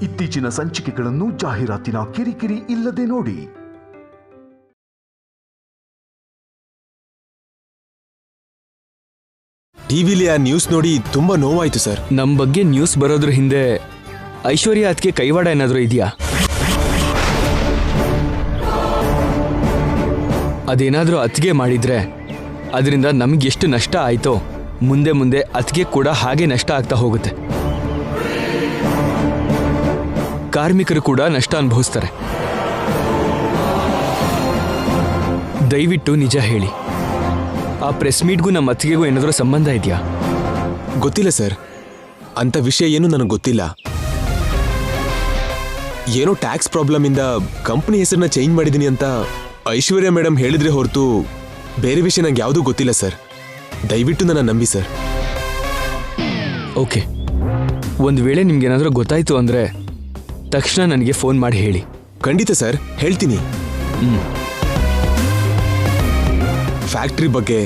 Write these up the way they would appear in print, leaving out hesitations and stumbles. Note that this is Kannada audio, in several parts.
ಇತ್ತೀಚಿನ ಸಂಚಿಕೆಗಳನ್ನು ಜಾಹೀರಾತಿನ ಕಿರಿಕಿರಿ ಇಲ್ಲದೆ ನೋಡಿ. ಟಿವಿಲಿ ಆ ನ್ಯೂಸ್ ನೋಡಿ ತುಂಬಾ ನೋವಾಯ್ತು ಸರ್. ನಮ್ಮ ಬಗ್ಗೆ ನ್ಯೂಸ್ ಬರೋದ್ರ ಹಿಂದೆ ಐಶ್ವರ್ಯ ಅದಕ್ಕೆ ಕೈವಾಡ ಏನಾದರೂ ಇದೆಯಾ? ಅದೇನಾದರೂ ಅತ್ತಿಗೆ ಮಾಡಿದ್ರೆ ಅದರಿಂದ ನಮ್ಗೆ ಎಷ್ಟು ನಷ್ಟ ಆಯ್ತೋ ಮುಂದೆ ಮುಂದೆ ಅತ್ತಿಗೆ ಕೂಡ ಹಾಗೆ ನಷ್ಟ ಆಗ್ತಾ ಹೋಗುತ್ತೆ. ಕಾರ್ಮಿಕರು ಕೂಡ ನಷ್ಟ ಅನುಭವಿಸ್ತಾರೆ. ದಯವಿಟ್ಟು ನಿಜ ಹೇಳಿ, ಆ ಪ್ರೆಸ್ ಮೀಟ್ಗೂ ನಮ್ಮ ಅತ್ತಿಗೆಗೂ ಏನಾದರೂ ಸಂಬಂಧ ಇದೆಯಾ? ಗೊತ್ತಿಲ್ಲ ಸರ್, ಅಂತ ವಿಷಯ ಏನು ನನಗೆ ಗೊತ್ತಿಲ್ಲ. ಏನೋ ಟ್ಯಾಕ್ಸ್ ಪ್ರಾಬ್ಲಮ್ ಇಂದ ಕಂಪನಿ ಹೆಸರನ್ನ ಚೇಂಜ್ ಮಾಡಿದೀನಿ ಅಂತ ಐಶ್ವರ್ಯ ಮೇಡಮ್ ಹೇಳಿದ್ರೆ ಹೊರತು ಬೇರೆ ವಿಷಯ ನಂಗೆ ಯಾವುದೂ ಗೊತ್ತಿಲ್ಲ ಸರ್. ದಯವಿಟ್ಟು ನನ್ನ ನಂಬಿ ಸರ್. ಓಕೆ, ಒಂದು ವೇಳೆ ನಿಮ್ಗೇನಾದರೂ ಗೊತ್ತಾಯ್ತು ಅಂದರೆ ತಕ್ಷಣ ನನಗೆ ಫೋನ್ ಮಾಡಿ ಹೇಳಿ. ಖಂಡಿತ ಸರ್, ಹೇಳ್ತೀನಿ. ಫ್ಯಾಕ್ಟ್ರಿ ಬಗ್ಗೆ,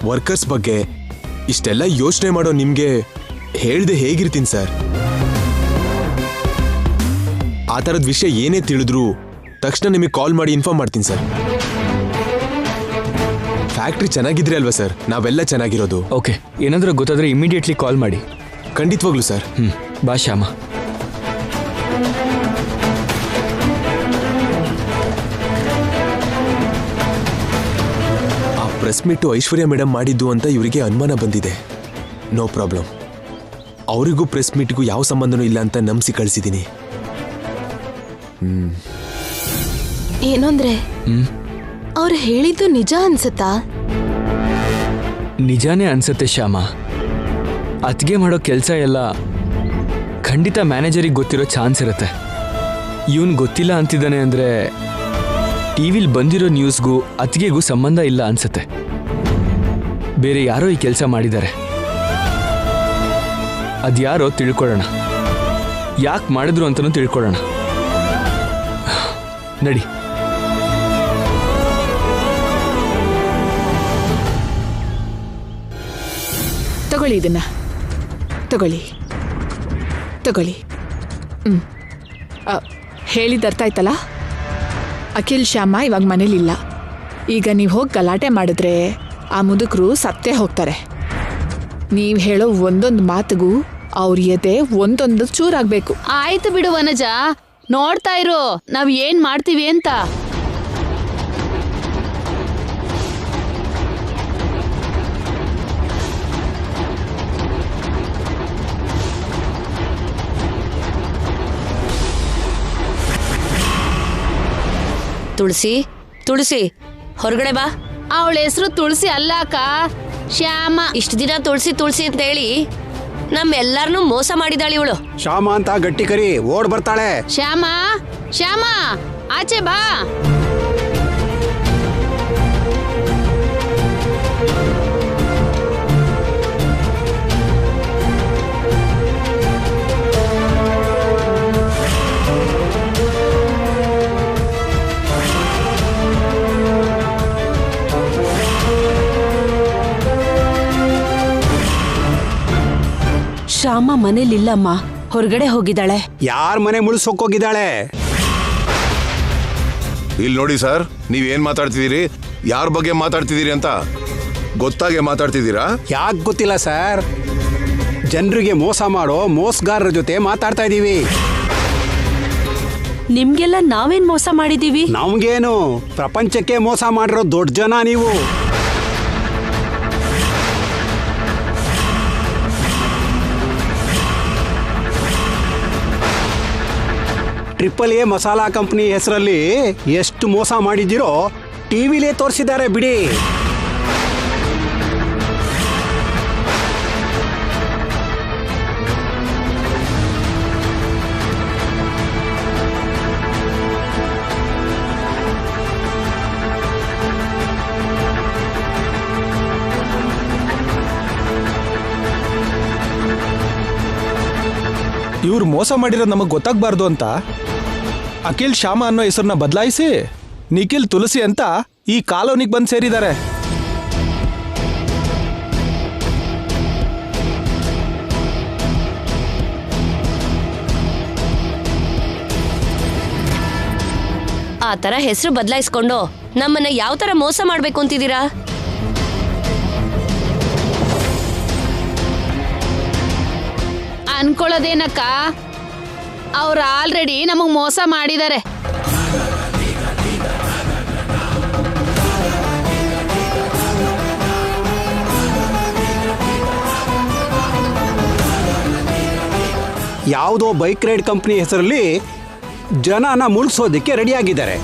ವರ್ಕರ್ಸ್ ಬಗ್ಗೆ ಇಷ್ಟೆಲ್ಲ ಯೋಚನೆ ಮಾಡೋ ನಿಮಗೆ ಹೇಳ್ದೆ ಹೇಗಿರ್ತೀನಿ ಸರ್? ಆ ಥರದ ವಿಷಯ ಏನೇ ತಿಳಿದ್ರು ತಕ್ಷಣ ನಿಮಗೆ ಕಾಲ್ ಮಾಡಿ ಇನ್ಫಾರ್ಮ್ ಮಾಡ್ತೀನಿ ಸರ್. ಫ್ಯಾಕ್ಟ್ರಿ ಚೆನ್ನಾಗಿದ್ರೆ ಅಲ್ವಾ ಸರ್ ನಾವೆಲ್ಲ ಚೆನ್ನಾಗಿರೋದು. ಓಕೆ, ಏನಾದರೂ ಗೊತ್ತಾದರೆ ಇಮಿಡಿಯೇಟ್ಲಿ ಕಾಲ್ ಮಾಡಿ. ಖಂಡಿತವಾಗ್ಲೂ ಸರ್. ಬಾ ಶ್ಯಾಮ. ಆ ಪ್ರೆಸ್ ಮೀಟು ಐಶ್ವರ್ಯ ಮೇಡಮ್ ಮಾಡಿದ್ದು ಅಂತ ಇವರಿಗೆ ಅನುಮಾನ ಬಂದಿದೆ. ನೋ ಪ್ರಾಬ್ಲಮ್, ಅವರಿಗೂ ಪ್ರೆಸ್ ಮೀಟ್ಗೂ ಯಾವ ಸಂಬಂಧನೂ ಇಲ್ಲ ಅಂತ ನಂಬಿಸಿ ಕಳಿಸಿದ್ದೀನಿ. ಏನಂದ್ರೆ ಅವ್ರು ಹೇಳಿದ್ದು ನಿಜ ಅನ್ಸತ್ತಾ? ನಿಜಾನೇ ಅನ್ಸತ್ತೆ ಶ್ಯಾಮ. ಅತ್ತಿಗೆ ಮಾಡೋ ಕೆಲಸ ಎಲ್ಲ ಖಂಡಿತ ಮ್ಯಾನೇಜರಿಗೆ ಗೊತ್ತಿರೋ ಚಾನ್ಸ್ ಇರುತ್ತೆ. ಇವನ್ ಗೊತ್ತಿಲ್ಲ ಅಂತಿದ್ದಾನೆ ಅಂದರೆ ಟಿವಿಲಿ ಬಂದಿರೋ ನ್ಯೂಸ್ಗೂ ಅತ್ತಿಗೆಗೂ ಸಂಬಂಧ ಇಲ್ಲ ಅನ್ಸತ್ತೆ. ಬೇರೆ ಯಾರೋ ಈ ಕೆಲಸ ಮಾಡಿದ್ದಾರೆ. ಅದ್ಯಾರೋ ತಿಳ್ಕೊಳ್ಳೋಣ, ಯಾಕೆ ಮಾಡಿದ್ರು ಅಂತಲೂ ತಿಳ್ಕೊಳ್ಳೋಣ. ನಡಿ. ತಗೊಳ್ಳಿ, ಇದನ್ನ ತಗೊಳ್ಳಿ. ಹೇಳಿದ ಅರ್ಥ ಆಯ್ತಲ್ಲ? ಅಖಿಲ್ ಶ್ಯಾಮ ಇವಾಗ ಮನೇಲಿಲ್ಲ. ಈಗ ನೀವು ಹೋಗಿ ಗಲಾಟೆ ಮಾಡಿದ್ರೆ ಆ ಮುದುಕರು ಸತ್ತೇ ಹೋಗ್ತಾರೆ. ನೀವು ಹೇಳೋ ಒಂದೊಂದು ಮಾತಿಗೂ ಅವ್ರ ಎದೆ ಒಂದೊಂದು ಚೂರಾಗಬೇಕು. ಆಯ್ತು ಬಿಡು ವನಜ, ನೋಡ್ತಾ ಇರೋ ನಾವ್ ಏನ್ ಮಾಡ್ತೀವಿ ಅಂತ. ತುಳಸಿ, ತುಳಸಿ ಹೊರಗಡೆ ಬಾ. ಅವಳ ಹೆಸರು ತುಳಸಿ ಅಲ್ಲ ಅಕ್ಕ, ಶ್ಯಾಮ. ಇಷ್ಟು ದಿನ ತುಳಸಿ ತುಳಸಿ ಅಂತ ಹೇಳಿ ನಮ್ಮೆಲ್ಲಾರನು ಮೋಸ ಮಾಡಿದಾಳಿ ಇವಳು. ಶ್ಯಾಮ ಅಂತ ಗಟ್ಟಿ ಕರಿ ಓಡ್ ಬರ್ತಾಳೆ. ಶ್ಯಾಮ, ಶ್ಯಾಮ ಆಚೆ ಬಾ. ಶ್ಯಾಮ ಮನೇಲಿಲ್ಲಮ್ಮ, ಹೊರಗಡೆ ಹೋಗಿದ್ದಾಳೆ. ಯಾರ ಮನೆ ಮುಳುಸೋಕೋಗಿದ್ದಾಳೆ? ಇಲ್ಲಿ ನೋಡಿ ಸರ್, ನೀವೇನ್ ಮಾತಾಡ್ತಿದ್ದೀರಿ, ಯಾರ ಬಗ್ಗೆ ಮಾತಾಡ್ತಿದ್ದೀರಿ ಅಂತ ಗೊತ್ತಾಗೆ ಮಾತಾಡ್ತಿದ್ದೀರಾ? ಯಾಕೆ ಗೊತ್ತಿಲ್ಲ ಸರ್, ಜನರಿಗೆ ಮೋಸ ಮಾಡೋ ಮೋಸಗಾರರ ಜೊತೆ ಮಾತಾಡ್ತಾ ಇದೀವಿ. ನಿಮ್ಗೆಲ್ಲ ನಾವೇನ್ ಮೋಸ ಮಾಡಿದೀವಿ? ನಮ್ಗೇನು, ಪ್ರಪಂಚಕ್ಕೆ ಮೋಸ ಮಾಡಿರೋ ದೊಡ್ಡ ಜನ ನೀವು. AAA ಮಸಾಲಾ ಕಂಪನಿ ಹೆಸರಲ್ಲಿ ಎಷ್ಟು ಮೋಸ ಮಾಡಿದ್ದೀರೋ ಟಿವಿಲೇ ತೋರಿಸಿದ್ದಾರೆ ಬಿಡಿ. ಇವ್ರು ಮೋಸ ಮಾಡಿರೋದು ನಮಗೆ ಗೊತ್ತಾಗಬಾರ್ದು ಅಂತ ಅಖಿಲ್ ಶ್ಯಾಮ ಅನ್ನೋ ಹೆಸರನ್ನ ಬದಲಾಯಿಸಿ ನಿಖಿಲ್ ತುಳಸಿ ಅಂತ ಈ ಕಾಲೋನಿಗೆ ಬಂದು ಸೇರಿದ್ದಾರೆ. ಆ ತರ ಹೆಸರು ಬದಲಾಯಿಸ್ಕೊಂಡು ನಮ್ಮನ್ನ ಯಾವ ತರ ಮೋಸ ಮಾಡ್ಬೇಕು ಅಂತಿದ್ದೀರಾ? ಅನ್ಕೊಳ್ಳೋದೇನಕ್ಕ, ಅವ್ರು ಆಲ್ರೆಡಿ ನಮಗ್ ಮೋಸ ಮಾಡಿದ್ದಾರೆ. ಯಾವುದೋ ಬೈಕ್ ರೈಡ್ ಕಂಪ್ನಿ ಹೆಸರಲ್ಲಿ ಜನನ ಮುಳುಗಿಸೋದಕ್ಕೆ ರೆಡಿಯಾಗಿದ್ದಾರೆ.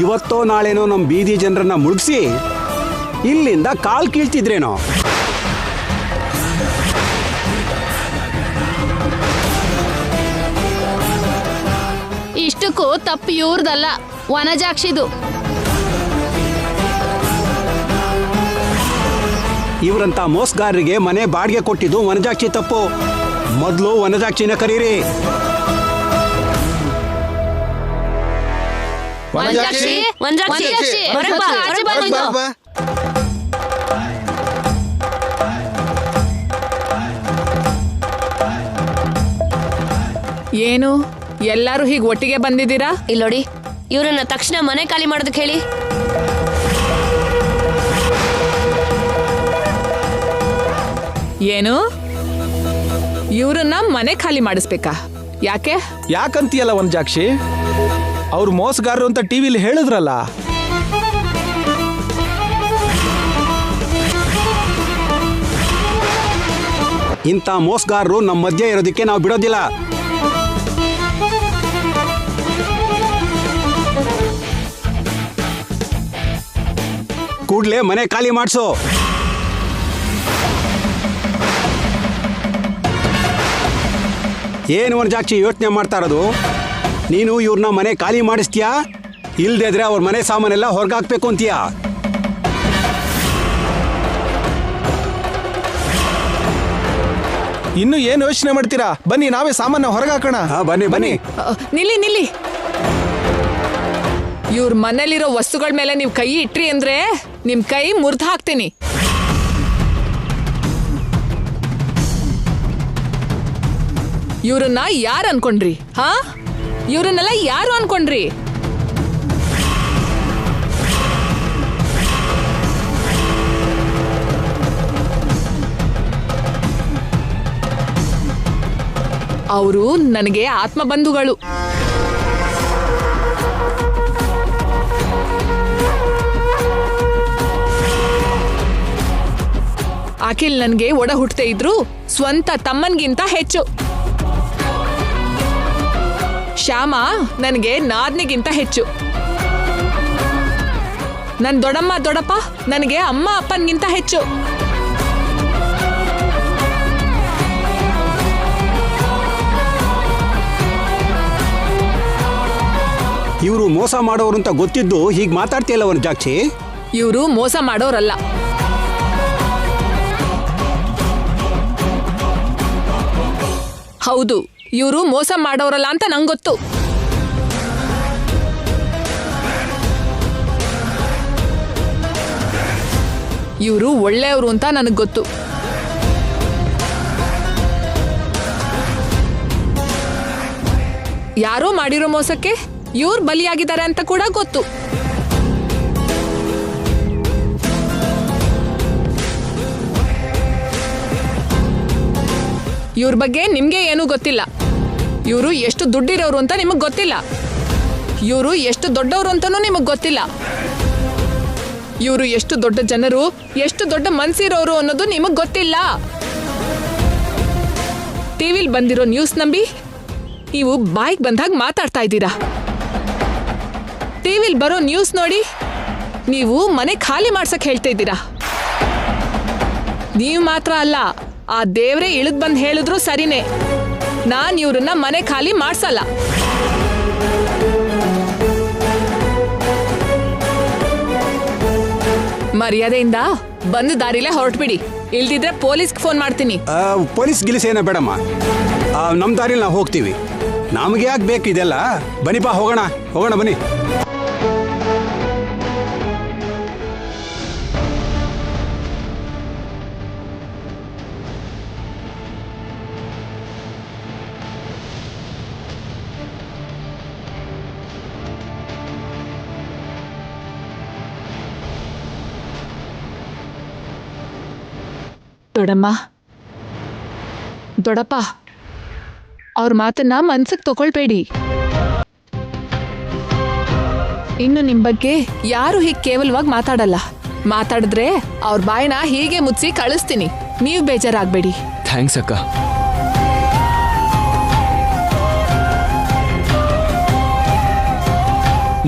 ಇವತ್ತೋ ನಾಳೆನೋ ನಮ್ಮ ಬೀದಿ ಜನರನ್ನ ಮುಳುಗಿಸಿ ಇಲ್ಲಿಂದ ಕಾಲ್ ಕೀಳ್ತಿದ್ರೇನೋ. ಇಷ್ಟಕ್ಕೂ ತಪ್ಪು ಇವ್ರದಲ್ಲ, ವನಜಾಕ್ಷಿದು. ಇವರಂತ ಮೋಸಗಾರರಿಗೆ ಮನೆ ಬಾಡಿಗೆ ಕೊಟ್ಟಿದ್ದು ವನಜಾಕ್ಷಿ ತಪ್ಪು. ಮೊದಲು ವನಜಾಕ್ಷಿನ ಕರೀರಿ. ವನಜಾಕ್ಷಿ, ವನಜಾಕ್ಷಿ, ಹೊರಗ್ ಬಾ, ಹೊರಗ್ ಬಾ ನೀನು. ಏನು ಎಲ್ಲರೂ ಹೀಗೆ ಒಟ್ಟಿಗೆ ಬಂದಿದ್ದೀರಾ? ಇಲ್ಲೋಡಿ, ಇವ್ರನ್ನ ತಕ್ಷಣ ಮನೆ ಖಾಲಿ ಮಾಡೋದಕ್ಕೆ ಹೇಳಿ. ಏನು ಇವ್ರನ್ನ ಮನೆ ಖಾಲಿ ಮಾಡಿಸ್ಬೇಕಾ? ಯಾಕೆ? ಯಾಕಂತೀಯಲ್ಲ ವನಜಾಕ್ಷಿ, ಅವ್ರು ಮೋಸಗಾರರು ಅಂತ ಟಿವಿಲಿ ಹೇಳಿದ್ರಲ್ಲ. ಇಂಥ ಮೋಸಗಾರರು ನಮ್ಮ ಮಧ್ಯೆ ಇರೋದಕ್ಕೆ ನಾವು ಬಿಡೋದಿಲ್ಲ. ಕೂಡ್ಲೇ ಮನೆ ಖಾಲಿ ಮಾಡಿಸು. ಏನು ವನಜಾಕ್ಷಿ ಯೋಚನೆ ಮಾಡ್ತಾ ಇರೋದು? ನೀನು ಇವ್ರನ್ನ ಮನೆ ಖಾಲಿ ಮಾಡಿಸ್ತೀಯಾ, ಇಲ್ದೇ ಇದ್ರೆ ಅವ್ರ ಮನೆ ಸಾಮಾನೆಲ್ಲ ಹೊರಗಾಕ್ಬೇಕು ಅಂತೀಯಾ? ಇನ್ನು ಏನು ಯೋಚನೆ ಮಾಡ್ತೀರಾ? ಬನ್ನಿ ನಾವೇ ಸಾಮಾನ್ಯ ಹೊರಗಾಕೋಣ. ಬನ್ನಿ ಬನ್ನಿ. ನಿಲ್ಲಿ ನಿಲ್ಲಿ. ಇವ್ರ ಮನೇಲಿರೋ ವಸ್ತುಗಳ ಮೇಲೆ ನೀವು ಕೈ ಇಟ್ರಿ ಅಂದ್ರೆ ನಿಮ್ ಕೈ ಮುರಿದು ಹಾಕ್ತೀನಿ. ಇವ್ರನ್ನ ಯಾರು ಅನ್ಕೊಂಡ್ರಿ? ಹಾ, ಇವ್ರನ್ನೆಲ್ಲ ಯಾರು ಅನ್ಕೊಂಡ್ರಿ? ಅವರು ನನಗೆ ಆತ್ಮ ಬಂಧುಗಳು. ಅಖಿಲ್ ನನಗೆ ಒಡ ಹುಟ್ಟದೇ ಇದ್ರು ಸ್ವಂತ ತಮ್ಮನ್ಗಿಂತ ಹೆಚ್ಚು. ಶ್ಯಾಮ ನನಗೆ ನಾದ್ನಿಗಿಂತ ಹೆಚ್ಚು. ನನ್ ದೊಡ್ಡಮ್ಮ ದೊಡ್ಡಪ್ಪ ನನಗೆ ಅಮ್ಮ ಅಪ್ಪನ್ಗಿಂತ ಹೆಚ್ಚು. ಇವರು ಮೋಸ ಮಾಡೋರು ಅಂತ ಗೊತ್ತಿದ್ದು ಹೀಗೆ ಮಾತಾಡ್ತಿಯಲ್ಲ ವನಜಾಕ್ಷಿ? ಇವರು ಮೋಸ ಮಾಡೋರಲ್ಲ. ಹೌದು, ಇವರು ಮೋಸ ಮಾಡೋರಲ್ಲ ಅಂತ ನಂಗೆ ಗೊತ್ತು. ಇವರು ಒಳ್ಳೆಯವರು ಅಂತ ನನಗೆ ಗೊತ್ತು. ಯಾರೋ ಮಾಡಿರೋ ಮೋಸಕ್ಕೆ ಇವ್ರು ಬಲಿಯಾಗಿದ್ದಾರೆ ಅಂತ ಕೂಡ ಗೊತ್ತು. ಇವ್ರ ಬಗ್ಗೆ ನಿಮ್ಗೆ ಏನೂ ಗೊತ್ತಿಲ್ಲ. ಇವರು ಎಷ್ಟು ದುಡ್ಡಿರೋರು ಅಂತ ನಿಮಗ್ ಗೊತ್ತಿಲ್ಲ. ಇವರು ಎಷ್ಟು ದೊಡ್ಡವರು ಅಂತನೂ ನಿಮಗ್ ಗೊತ್ತಿಲ್ಲ. ಇವರು ಎಷ್ಟು ದೊಡ್ಡ ಜನರು, ಎಷ್ಟು ದೊಡ್ಡ ಮನ್ಸಿರೋರು ಅನ್ನೋದು ನಿಮಗ್ ಗೊತ್ತಿಲ್ಲ. ಟಿವಿಲ್ ಬಂದಿರೋ ನ್ಯೂಸ್ ನಂಬಿ ನೀವು ಬಾಯಿಗೆ ಬಂದಾಗ ಮಾತಾಡ್ತಾ ಇದ್ದೀರಾ. ಟಿವಿಲ್ ಬರೋ ನ್ಯೂಸ್ ನೋಡಿ ನೀವು ಮನೆ ಖಾಲಿ ಮಾಡ್ಸಕ್ ಹೇಳ್ತಾ ಇದ್ದೀರಾ. ನೀವು ಮಾತ್ರ ಅಲ್ಲ, ಆ ದೇವ್ರೇ ಇಳಿದ್ ಬಂದ್ ಹೇಳಿದ್ರು ಸರಿನೇ, ನಾನ್ ಇವ್ರನ್ನ ಮನೆ ಖಾಲಿ ಮಾಡ್ಸಲ್ಲ. ಮರ್ಯಾದೆಯಿಂದ ಬಂದ ದಾರಿಲೇ ಹೊರಟ್ಬಿಡಿ, ಇಲ್ದಿದ್ರೆ ಪೊಲೀಸ್ಗೆ ಫೋನ್ ಮಾಡ್ತೀನಿ. ಪೊಲೀಸ್ ಗಿಲಿಸ್ ಏನ ಬೇಡಮ್ಮ, ನಮ್ಮ ದಾರಿಲಿ ನಾವು ಹೋಗ್ತೀವಿ. ನಮಗೆ ಯಾಕೆ ಬೇಕು ಇದೆಲ್ಲ? ಬನ್ನಿಪ್ಪ, ಹೋಗೋಣ ಹೋಗೋಣ ಬನ್ನಿ. ದೊಡಮ್ಮ ದೊಡಪ್ಪ ಅವ್ರ ಮಾತನ್ನ ಮನ್ಸಿಗೆ ತಗೊಳ್ಬೇಡಿ. ಇನ್ನು ನಿಮ್ ಬಗ್ಗೆ ಯಾರು ಹೀಗೆ ಕೇವಲವಾಗಿ ಮಾತಾಡಲ್ಲ. ಮಾತಾಡಿದ್ರೆ ಅವ್ರ ಬಾಯಿನ ಹೀಗೆ ಮುಚ್ಚಿ ಕಳಿಸ್ತೀನಿ. ನೀವು ಬೇಜಾರಾಗ್ಬೇಡಿ. ಥ್ಯಾಂಕ್ಸ್ ಅಕ್ಕ.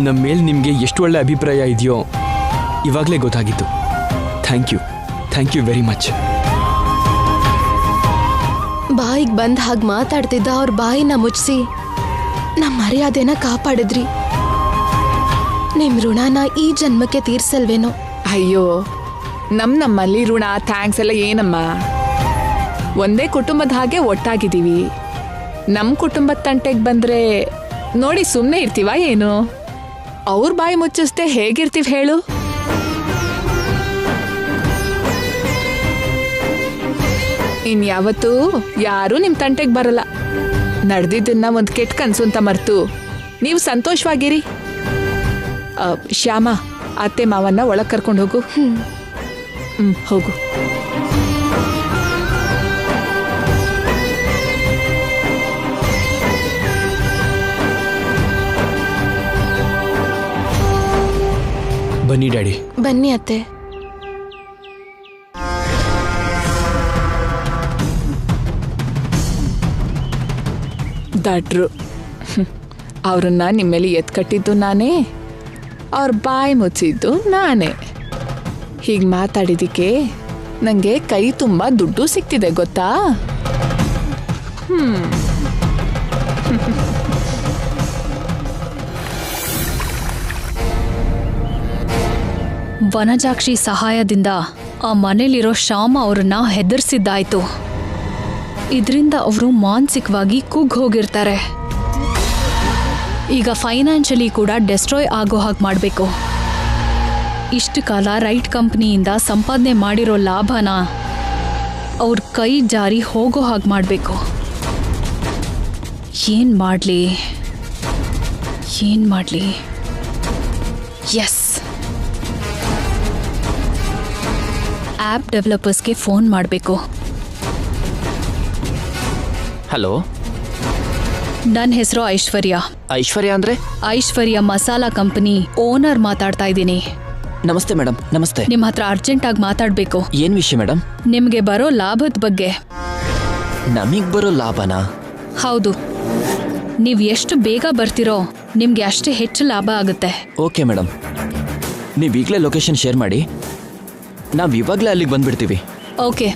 ನಮ್ಮ ಮೇಲೆ ನಿಮಗೆ ಎಷ್ಟು ಒಳ್ಳೆ ಅಭಿಪ್ರಾಯ ಇದೆಯೋ ಇವಾಗಲೇ ಗೊತ್ತಾಗಿತ್ತು. Thank you very much. ಬಾಯಿಗೆ ಬಂದ ಹಾಗೆ ಮಾತಾಡ್ತಿದ್ದ ಅವ್ರ ಬಾಯಿನ ಮುಚ್ಚಿಸಿ ನಮ್ಮ ಮರ್ಯಾದೆನ ಕಾಪಾಡಿದ್ರಿ. ನಿಮ್ ಋಣನ ಈ ಜನ್ಮಕ್ಕೆ ತೀರ್ಸಲ್ವೇನೋ. ಅಯ್ಯೋ, ನಮ್ಮಲ್ಲಿ ಋಣ ಥ್ಯಾಂಕ್ಸ್ ಎಲ್ಲ ಏನಮ್ಮ. ಒಂದೇ ಕುಟುಂಬದ ಹಾಗೆ ಒಟ್ಟಾಗಿದ್ದೀವಿ. ನಮ್ಮ ಕುಟುಂಬದ ತಂಟೆಗೆ ಬಂದ್ರೆ ನೋಡಿ ಸುಮ್ಮನೆ ಇರ್ತೀವ ಏನು? ಅವ್ರ ಬಾಯಿ ಮುಚ್ಚಿಸ್ದೆ ಹೇಗಿರ್ತೀವಿ ಹೇಳು? ಇನ್ಯಾವತ್ತೂ ಯಾರೂ ನಿಮ್ಮ ತಂಟೆಗೆ ಬರಲ್ಲ. ನಡೆದಿದ್ದನ್ನ ಒಂದು ಕೆಟ್ಟ ಕನ್ಸು ಅಂತ ಮರ್ತು ನೀವು ಸಂತೋಷವಾಗಿರಿ. ಶ್ಯಾಮ, ಅತ್ತೆ ಮಾವನ್ನ ಒಳಗೆ ಕರ್ಕೊಂಡು ಹೋಗು. ಹೋಗು. ಬನ್ನಿ ಡ್ಯಾಡಿ. ಬನ್ನಿ ಅತ್ತೆ. ದಡ್ರು, ಅವ್ರನ್ನ ನಿಮ್ಮೇಲೆ ಎತ್ಕಟ್ಟಿದ್ದು ನಾನೇ, ಅವ್ರ ಬಾಯಿ ಮುಚ್ಚಿದ್ದು ನಾನೇ. ಹೀಗೆ ಮಾತಾಡಿದಕ್ಕೆ ನನಗೆ ಕೈ ತುಂಬ ದುಡ್ಡು ಸಿಗ್ತಿದೆ ಗೊತ್ತಾ? ವನಜಾಕ್ಷಿ ಸಹಾಯದಿಂದ ಆ ಮನೇಲಿರೋ ಶ್ಯಾಮ ಅವ್ರನ್ನ ಹೆದರ್ಸಿದ್ದಾಯ್ತು. ಇದರಿಂದ ಅವರು ಮಾನಸಿಕವಾಗಿ ಕುಗ್ಗ್ ಹೋಗಿರ್ತಾರೆ. ಈಗ ಫೈನಾನ್ಷಿಯಲಿ ಕೂಡ ಡೆಸ್ಟ್ರಾಯ್ ಆಗೋ ಹಾಗೆ ಮಾಡಬೇಕು. ಇಷ್ಟು ಕಾಲ ರೈಟ್ ಕಂಪ್ನಿಯಿಂದ ಸಂಪಾದನೆ ಮಾಡಿರೋ ಲಾಭನ ಅವ್ರ ಕೈ ಜಾರಿ ಹೋಗೋ ಹಾಗೆ ಮಾಡಬೇಕು. ಏನು ಮಾಡಲಿ? ಎಸ್, ಆ್ಯಪ್ ಡೆವಲಪರ್ಸ್ಗೆ ಫೋನ್ ಮಾಡಬೇಕು. ಹಲೋ, ನನ್ನ ಹೆಸರು ಐಶ್ವರ್ಯ. ಐಶ್ವರ್ಯ ಅಂದ್ರೆ? ಐಶ್ವರ್ಯ ಮಸಾಲಾ ಕಂಪನಿ ಓನರ್ ಮಾತಾಡ್ತಾ ಇದ್ದೀನಿ. ನಮಸ್ತೆ ಮೇಡಮ್. ನಮಸ್ತೆ. ನಿಮ್ಮ ಹತ್ರ ಅರ್ಜೆಂಟಾಗಿ ಮಾತಾಡಬೇಕು. ಏನ್ ವಿಷಯ ಮೇಡಮ್? ನಿಮಗೆ ಬರೋ ಲಾಭದ ಬಗ್ಗೆ. ನಮಗ್ ಬರೋ ಲಾಭನಾ? ಹೌದು. ನೀವು ಎಷ್ಟು ಬೇಗ ಬರ್ತಿರೋ ನಿಮ್ಗೆ ಅಷ್ಟೇ ಹೆಚ್ಚು ಲಾಭ ಆಗುತ್ತೆ. ಓಕೆ ಮೇಡಮ್, ನೀವು ಈಗಲೇ ಲೊಕೇಶನ್ ಶೇರ್ ಮಾಡಿ, ನಾವು ಇವಾಗಲೇ ಅಲ್ಲಿಗೆ ಬಂದ್ಬಿಡ್ತೀವಿ. ಓಕೆ.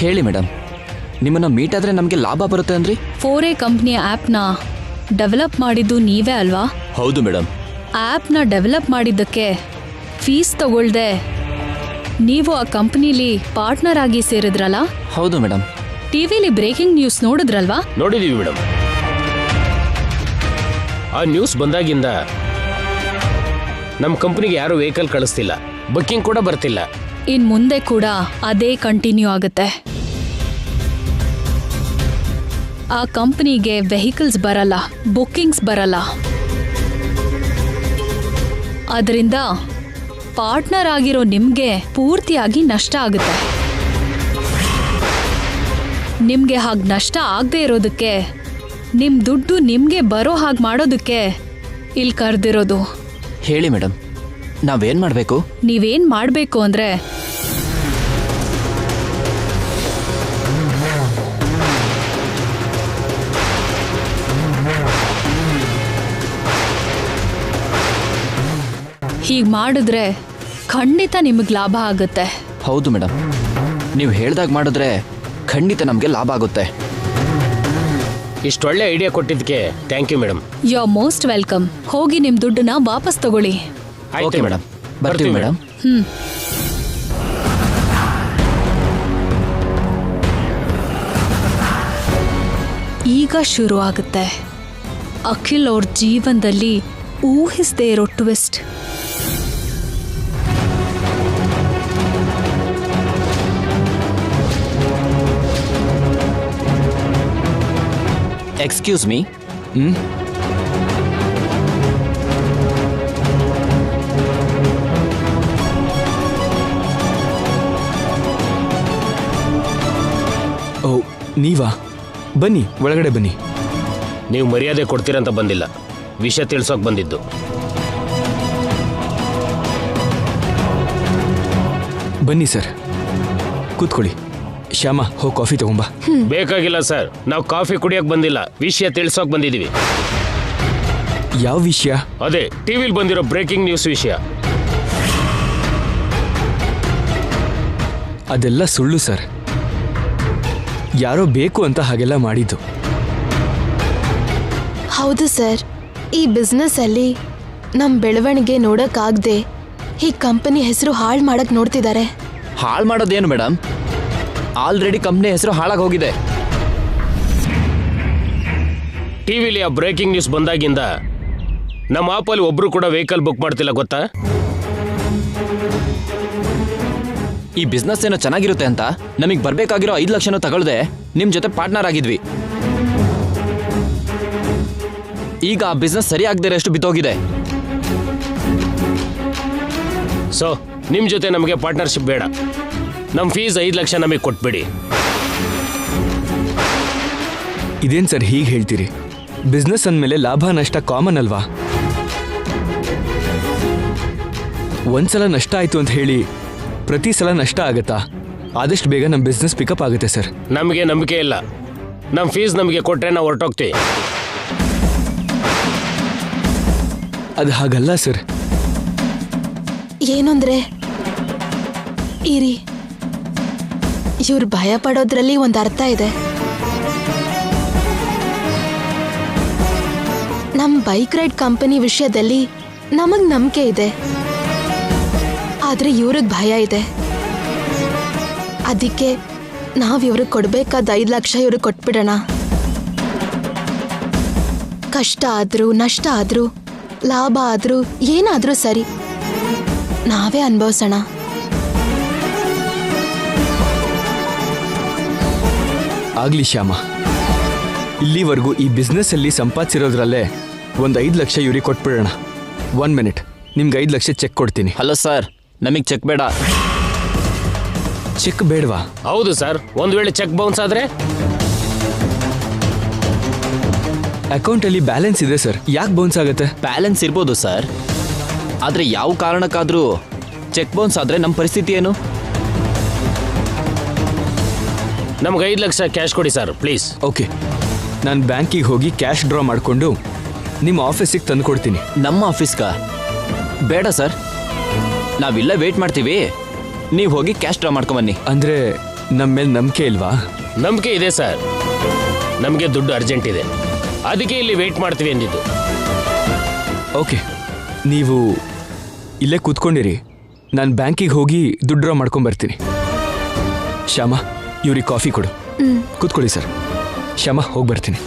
ಹೇಳಿ ಮೇಡಮ್, ನಿಮ್ಮನ್ನ ಮೀಟ್ ಆದ್ರೆ ನಮಗೆ ಲಾಭ ಬರುತ್ತೆ ಅಂದ್ರಿ? 4A ಕಂಪ್ನಿಯ ಆ್ಯಪ್ನ ಡೆವಲಪ್ ಮಾಡಿದ್ದು ನೀವೇ ಅಲ್ವಾ? ಹೌದು ಮೇಡಮ್. ಆ್ಯಪ್ನ ಡೆವಲಪ್ ಮಾಡಿದ್ದಕ್ಕೆ ಫೀಸ್ ತಗೊಳ್ದೆ ನೀವು ಆ ಕಂಪ್ನಿಲಿ ಪಾರ್ಟ್ನರ್ ಆಗಿ ಸೇರಿದ್ರಲ್ಲ? ಹೌದು ಮೇಡಮ್. ಟಿವಿಲಿ ಬ್ರೇಕಿಂಗ್ ನ್ಯೂಸ್ ನೋಡಿದ್ರಲ್ವಾ? ನೋಡಿದೀವಿ ಮೇಡಮ್. ಆ ನ್ಯೂಸ್ ಬಂದಾಗಿಂದ ನಮ್ಮ ಕಂಪ್ನಿಗೆ ಯಾರು ವೆಹಿಕಲ್ ಕಳಿಸ್ತಿಲ್ಲ, ಬುಕ್ಕಿಂಗ್ ಕೂಡ ಬರ್ತಿಲ್ಲ. ಇನ್ ಮುಂದೆ ಕೂಡ ಅದೇ ಕಂಟಿನ್ಯೂ ಆಗುತ್ತೆ. ಆ ಕಂಪ್ನಿಗೆ ವೆಹಿಕಲ್ಸ್ ಬರಲ್ಲ, ಬುಕ್ಕಿಂಗ್ಸ್ ಬರಲ್ಲ. ಅದರಿಂದ ಪಾರ್ಟ್ನರ್ ಆಗಿರೋ ನಿಮ್ಗೆ ಪೂರ್ತಿಯಾಗಿ ನಷ್ಟ ಆಗುತ್ತೆ. ನಿಮ್ಗೆ ಹಾಗೆ ನಷ್ಟ ಆಗದೆ ಇರೋದಕ್ಕೆ, ನಿಮ್ ದುಡ್ಡು ನಿಮ್ಗೆ ಬರೋ ಹಾಗೆ ಮಾಡೋದಕ್ಕೆ ಇಲ್ಲಿ ಕರೆದಿರೋದು. ಹೇಳಿ ಮೇಡಮ್, ನಾವೇನ್ ಮಾಡಬೇಕು? ನೀವೇನ್ ಮಾಡಬೇಕು ಅಂದ್ರೆ, ಹೀಗೆ ಮಾಡಿದ್ರೆ ಖಂಡಿತ ನಿಮಗೆ ಲಾಭ ಆಗುತ್ತೆ. ಹೌದು ಮೇಡಮ್, ನೀವು ಹೇಳ್ದಾಗ ಮಾಡಿದ್ರೆ ಖಂಡಿತ ನಮಗೆ ಲಾಭ ಆಗುತ್ತೆ. ಇಷ್ಟೊಳ್ಳೆ ಐಡಿಯಾ ಕೊಟ್ಟಿದ್ದಕ್ಕೆ thank you madam. You are most welcome. ಹೋಗಿ ನಿಮ್ಮ ದುಡ್ಡನ್ನ ವಾಪಸ್ ತಗೊಳ್ಳಿ. ಓಕೆ ಮೇಡಮ್, ಬರ್ತೀವಿ ಮೇಡಮ್. ಈಗ ಶುರು ಆಗುತ್ತೆ ಅಖಿಲ್ ಅವ್ರ ಜೀವನದಲ್ಲಿ ಊಹಿಸದೇ ಇರೋ ಟ್ವಿಸ್ಟ್. Excuse me. ಓ ನೀವಾ? ಬನ್ನಿ, ಒಳಗಡೆ ಬನ್ನಿ. ನೀವು ಮರ್ಯಾದೆ ಕೊಡ್ತೀರಂತ ಬಂದಿಲ್ಲ, ವಿಷಯ ತಿಳ್ಸೋಕ್ ಬಂದಿದ್ದು. ಬನ್ನಿ ಸರ್, ಕೂತ್ಕೊಳ್ಳಿ. ಶ್ಯಾಮ, ಹೋಗಿ ಕಾಫಿ ತಗೊಂಬಾ. ಬೇಕಾಗಿಲ್ಲ ಸರ್, ನಾವು ಕಾಫಿ ಕುಡಿಯಕ್ ಬಂದಿಲ್ಲ, ವಿಷಯ ತಿಳ್ಸೋಕ್ ಬಂದಿದೀವಿ. ಯಾವ ವಿಷಯ? ಅದೇ ಟಿವಿಲ್ ಬಂದಿರೋ ಬ್ರೇಕಿಂಗ್ ನ್ಯೂಸ್ ವಿಷಯ. ಅದೆಲ್ಲ ಸುಳ್ಳು ಸರ್. ಯಾರೋ ಬೇಕು ಅಂತ ಹಾಗೆಲ್ಲ ಮಾಡಿದ್ದು. ಹೌದು ಸರ್, ಈ ಬಿಸ್ನೆಸ್ ಅಲ್ಲಿ ನಮ್ ಬೆಳವಣಿಗೆ ನೋಡಕ್ಕಾಗ್ದೆ ಈ ಕಂಪನಿ ಹೆಸರು ಹಾಳು ಮಾಡಕ್ ನೋಡ್ತಿದ್ದಾರೆ. ಹಾಳು ಮಾಡೋದೇನು ಮೇಡಮ್? ಆಲ್ರೆಡಿ ಕಂಪ್ನಿ ಹೆಸರು ಹಾಳಾಗಿ ಹೋಗಿದೆ. ಟಿವಿಲಿ ಆ ಬ್ರೇಕಿಂಗ್ ನ್ಯೂಸ್ ಬಂದಾಗಿಂದ ನಮ್ಮ ಆಪಲ್ಲಿ ಒಬ್ರು ಕೂಡ ವೆಹಿಕಲ್ ಬುಕ್ ಮಾಡ್ತಿಲ್ಲ, ಗೊತ್ತಾ? ಈ ಬಿಸ್ನೆಸ್ ಏನೋ ಚೆನ್ನಾಗಿರುತ್ತೆ ಅಂತ ನಮಗೆ ಬರ್ಬೇಕಾಗಿರೋ 5 ಲಕ್ಷನೂ ತಗೊಳ್ದೆ ನಿಮ್ ಜೊತೆ ಪಾರ್ಟ್ನರ್ ಆಗಿದ್ವಿ. ಈಗ ಆ ಬಿಸ್ನೆಸ್ ಸರಿ ಆಗದಿರೋಷ್ಟು ಬಿತ್ತೋಗಿದೆ. ಸೊ ನಿಮ್ ಜೊತೆ ನಮಗೆ ಪಾರ್ಟ್ನರ್ಶಿಪ್ ಬೇಡ. ನಮ್ಮ ಫೀಸ್ 5 ಲಕ್ಷ ನಮಗೆ ಕೊಟ್ಬಿಡಿ. ಇದೇನ್ ಸರ್ ಹೀಗೆ ಹೇಳ್ತೀರಿ? ಬಿಸ್ನೆಸ್ ಅಂದಮೇಲೆ ಲಾಭ ನಷ್ಟ ಕಾಮನ್ ಅಲ್ವಾ? ಒಂದ್ಸಲ ನಷ್ಟ ಆಯ್ತು ಅಂತ ಹೇಳಿ ಪ್ರತಿ ಸಲ ನಷ್ಟ ಆಗತ್ತಾ? ಆದಷ್ಟು ಬೇಗ ನಮ್ಮ ಬಿಸ್ನೆಸ್ ಪಿಕಪ್ ಆಗುತ್ತೆ ಸರ್. ನಮಗೆ ನಂಬಿಕೆ ಇಲ್ಲ. ನಮ್ಮ ಫೀಸ್ ನಮಗೆ ಕೊಟ್ರೆ ನಾವು ಹೊರಟೋಗ್ತೀವಿ. ಅದು ಹಾಗಲ್ಲ ಸರ್. ಏನಂದ್ರೆ ಇರಿ, ಇವ್ರು ಭಯ ಪಡೋದ್ರಲ್ಲಿ ಒಂದು ಅರ್ಥ ಇದೆ. ನಮ್ ಬೈಕ್ ರೈಡ್ ಕಂಪನಿ ವಿಷಯದಲ್ಲಿ ನಮಗ್ ನಂಬಿಕೆ ಇದೆ, ಆದ್ರೆ ಇವ್ರಿಗೆ ಭಯ ಇದೆ. ಅದಕ್ಕೆ ನಾವ್ ಇವ್ರಿಗೆ ಕೊಡ್ಬೇಕಾದ 5 ಲಕ್ಷ ಇವ್ರಿಗೆ ಕೊಟ್ಬಿಡೋಣ. ಕಷ್ಟ ಆದ್ರೂ ನಷ್ಟ ಆದ್ರೂ ಲಾಭ ಆದ್ರೂ ಏನಾದ್ರೂ ಸರಿ, ನಾವೇ ಅನುಭವಿಸೋಣ. ಆಗ್ಲಿ ಶ್ಯಾಮ, ಇಲ್ಲಿವರೆಗೂ ಈ ಬಿಸ್ನೆಸ್ ಅಲ್ಲಿ ಸಂಪಾದಿಸಿರೋದ್ರಲ್ಲೇ ಒಂದು 5 ಲಕ್ಷ ಇವ್ರಿಗೆ ಕೊಟ್ಬಿಡೋಣ. 1 ಮಿನಿಟ್, ನಿಮ್ಗೆ 5 ಲಕ್ಷ ಚೆಕ್ ಕೊಡ್ತೀನಿ. ಹಲೋ ಸರ್, ನಮಗೆ ಚೆಕ್ ಬೇಡ. ಚೆಕ್ ಬೇಡವಾ? ಹೌದು ಸರ್, ಒಂದ್ ವೇಳೆ ಚೆಕ್ ಬೌನ್ಸ್ ಆದ್ರೆ? ಅಕೌಂಟ್ ಅಲ್ಲಿ ಬ್ಯಾಲೆನ್ಸ್ ಇದೆ ಸರ್, ಯಾಕೆ ಬೌನ್ಸ್ ಆಗುತ್ತೆ? ಬ್ಯಾಲೆನ್ಸ್ ಇರ್ಬೋದು ಸರ್, ಆದ್ರೆ ಯಾವ ಕಾರಣಕ್ಕಾದ್ರೂ ಚೆಕ್ ಬೌನ್ಸ್ ಆದ್ರೆ ನಮ್ಮ ಪರಿಸ್ಥಿತಿ ಏನು? ನಮ್ಗೆ 5 ಲಕ್ಷ ಕ್ಯಾಶ್ ಕೊಡಿ ಸರ್, ಪ್ಲೀಸ್. ಓಕೆ, ನಾನು ಬ್ಯಾಂಕಿಗೆ ಹೋಗಿ ಕ್ಯಾಶ್ ಡ್ರಾ ಮಾಡಿಕೊಂಡು ನಿಮ್ಮ ಆಫೀಸಿಗೆ ತಂದು ಕೊಡ್ತೀನಿ. ನಮ್ಮ ಆಫೀಸ್ಗಾ? ಬೇಡ ಸರ್, ನಾವಿಲ್ಲ ವೇಟ್ ಮಾಡ್ತೀವಿ, ನೀವು ಹೋಗಿ ಕ್ಯಾಶ್ ಡ್ರಾ ಮಾಡ್ಕೊಂಬನ್ನಿ. ಅಂದ್ರೆ ನಮ್ಮ ಮೇಲೆ ನಂಬಿಕೆ ಇಲ್ವಾ? ನಂಬಿಕೆ ಇದೆ ಸರ್, ನಮಗೆ ದುಡ್ಡು ಅರ್ಜೆಂಟ್ ಇದೆ, ಅದಕ್ಕೆ ಇಲ್ಲಿ ವೇಟ್ ಮಾಡ್ತೀವಿ ಅಂದಿದ್ದು. ಓಕೆ, ನೀವು ಇಲ್ಲೇ ಕೂತ್ಕೊಂಡಿರಿ, ನಾನು ಬ್ಯಾಂಕಿಗೆ ಹೋಗಿ ದುಡ್ಡು ಡ್ರಾ ಮಾಡ್ಕೊಂಬರ್ತೀನಿ. ಶ್ಯಾಮ, ಇವ್ರಿಗೆ ಕಾಫಿ ಕೊಡು. ಕೂತ್ಕೊಳ್ಳಿ ಸರ್. ಶ್ಯಾಮ, ಹೋಗಿ ಬರ್ತೀನಿ.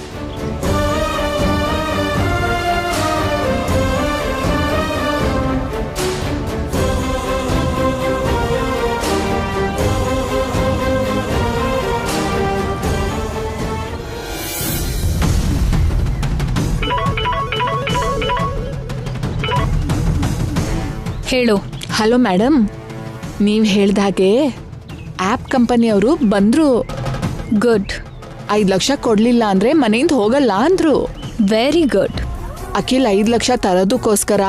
ಹೇಳು. ಹಲೋ ಮೇಡಮ್, ನೀವು ಹೇಳ್ದ ಹಾಗೆ ಆ್ಯಪ್ ಕಂಪನಿಯವರು ಬಂದರು. ಗುಡ್. 5 ಲಕ್ಷ ಕೊಡಲಿಲ್ಲ ಅಂದರೆ ಮನೆಯಿಂದ ಹೋಗಲ್ಲ ಅಂದರು. Very good. ಅಖಿಲ್ 5 ಲಕ್ಷ ತರೋದಕ್ಕೋಸ್ಕರ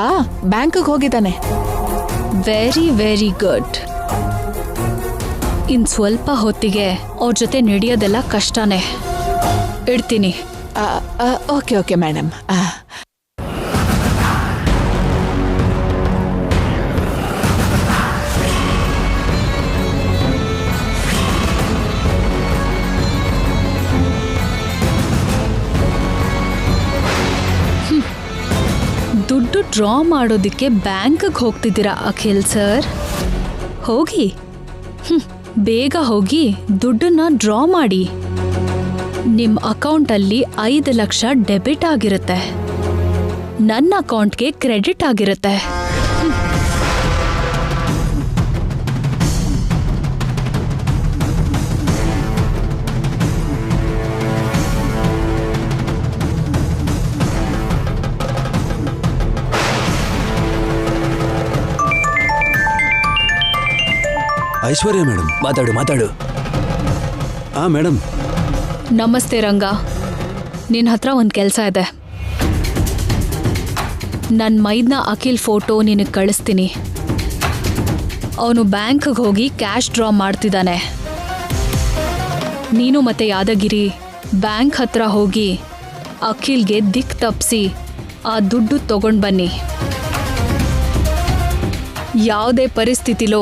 ಬ್ಯಾಂಕಿಗೆ ಹೋಗಿದ್ದಾನೆ. Very very good. ಇನ್ನು ಸ್ವಲ್ಪ ಹೊತ್ತಿಗೆ ಅವ್ರ ಜೊತೆ ನಡೆಯೋದೆಲ್ಲ ಕಷ್ಟನೇ. ಇಡ್ತೀನಿ. Okay okay madam. ದುಡ್ಡು ಡ್ರಾ ಮಾಡೋದಕ್ಕೆ ಬ್ಯಾಂಕ್ಗೆ ಹೋಗ್ತಿದ್ದೀರಾ ಅಖಿಲ್ ಸರ್? ಹೋಗಿ, ಬೇಗ ಹೋಗಿ ದುಡ್ಡನ್ನ ಡ್ರಾ ಮಾಡಿ. ನಿಮ್ಮ ಅಕೌಂಟಲ್ಲಿ 5 ಲಕ್ಷ ಡೆಬಿಟ್ ಆಗಿರುತ್ತೆ, ನನ್ನ ಅಕೌಂಟ್ಗೆ ಕ್ರೆಡಿಟ್ ಆಗಿರುತ್ತೆ. ಐಶ್ವರ್ಯ ಮೇಡಮ್ ಮಾತಾಡು. ಮೇಡಮ್. ನಮಸ್ತೆ ರಂಗ, ನಿನ್ನ ಹತ್ರ ಒಂದು ಕೆಲಸ ಇದೆ. ನನ್ನ ಮೈದ್ನ ಅಖಿಲ್ ಫೋಟೋ ನಿನಗೆ ಕಳಿಸ್ತೀನಿ. ಅವನು ಬ್ಯಾಂಕ್ಗೆ ಹೋಗಿ ಕ್ಯಾಶ್ ಡ್ರಾ ಮಾಡ್ತಿದ್ದಾನೆ. ನೀನು ಮತ್ತೆ ಯಾದಗಿರಿ ಬ್ಯಾಂಕ್ ಹತ್ರ ಹೋಗಿ ಅಖಿಲ್ಗೆ ದಿಕ್ ತಪ್ಪಿಸಿ ಆ ದುಡ್ಡು ತಗೊಂಡು ಬನ್ನಿ. ಯಾವುದೇ ಪರಿಸ್ಥಿತಿಲೋ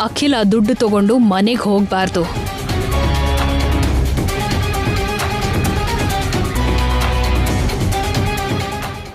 ಅಖಿಲ್ ಆ ದುಡ್ಡು ತಗೊಂಡು ಮನೆಗೆ ಹೋಗಬಾರ್ದು.